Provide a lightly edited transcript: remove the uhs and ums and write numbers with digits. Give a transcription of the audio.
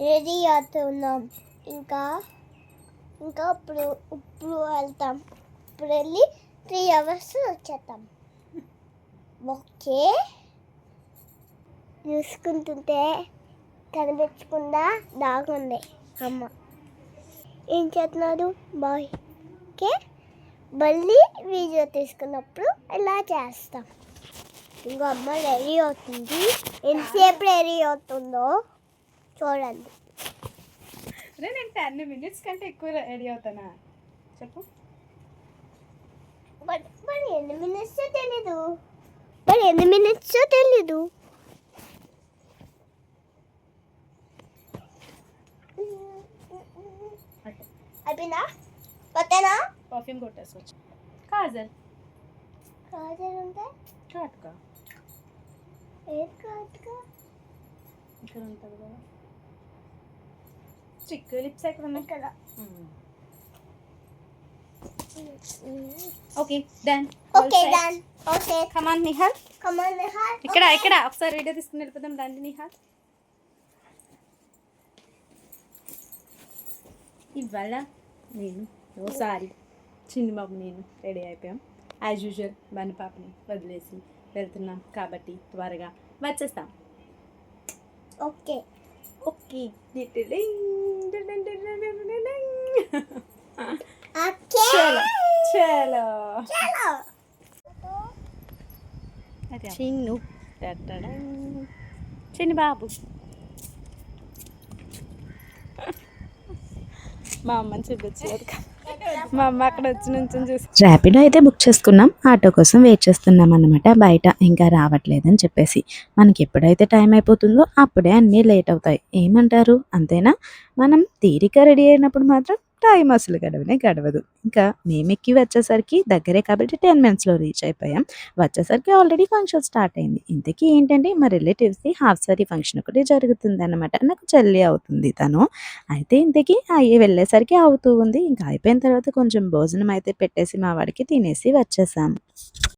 Ready అవుతున్నాం. ఇంకా ఇంకా ఇప్పుడు వెళ్తాం. ఇప్పుడు వెళ్ళి 3 hours వచ్చేస్తాం. ఓకే, చూసుకుంటుంటే కనిపించకుండా దాగుంది అమ్మ. ఏం చేస్తున్నాడు బాయ్? ఓకే, మళ్ళీ వీడియో తీసుకున్నప్పుడు ఇలా చేస్తాం. ఇంకో అమ్మ రెడీ అవుతుంది. ఎంతసేపు రెడీ అవుతుందో చూడండి. నేను 10 minutes కంటే ఎక్కువ రెడీ అవుతానా చెప్పు? మరి ఎన్ని మినిట్స్ తెలీదు. అయిపోయిందా? కొత్తనా పర్ఫ్యూమ్ కొట్టేసుకోవచ్చు. కాజల్ ఉంటే కాటుక ఏది కాదుగా. ఇక్కడ ఉంటుంది కదా. స్టిక్ లిప్స్ ఎక్కడ ఉన్నాయి? ఇక్కడ. Okay done. Okay done. Okay come on Nihal. ఇక్కడ Okay. ఇక్కడ ఒకసారి వీడియో తీసుకుని వెళ్ళిపోతాం. రండి నిహాల్. ఇవాళ నేను ఓసారి చిన్ని బాబు నేను రెడీ అయిపోయాం. యాజ్ యూజువల్ బని పాపని వదిలేసి వెళ్తున్నాం కాబట్టి త్వరగా వచ్చేస్తాం. ఓకే ఓకే చలో చలో చలో. చిన్ను చిన్ని బాబు మా అమ్మని చూపించలేదు. మా అమ్మ అక్కడ వచ్చి నుంచి చూసి ర్యాపిడో అయితే బుక్ చేసుకున్నాం. ఆటో కోసం వెయిట్ చేస్తున్నాం అన్నమాట. బయట ఇంకా రావట్లేదని చెప్పేసి మనకి ఎప్పుడైతే టైం అయిపోతుందో అప్పుడే అన్నీ లేట్ అవుతాయి. ఏమంటారు అంతేనా? మనం తీరిక రెడీ అయినప్పుడు మాత్రం టైం అసలు గడవదు. ఇంకా మేమెక్కి వచ్చేసరికి దగ్గరే కాబట్టి 10 minutesలో రీచ్ అయిపోయాం. వచ్చేసరికి ఆల్రెడీ ఫంక్షన్ స్టార్ట్ అయింది. ఇంతకీ ఏంటంటే మా రిలేటివ్స్ది హాఫ్ సారీ ఫంక్షన్ ఒకటి జరుగుతుంది అనమాట. నాకు చెల్లి అవుతుంది తను. అయితే ఇంతకీ వెళ్ళేసరికి అవుతూ ఉంది. ఇంకా అయిపోయిన తర్వాత కొంచెం భోజనం అయితే పెట్టేసి మా వాడికి తినేసి వచ్చేసాం.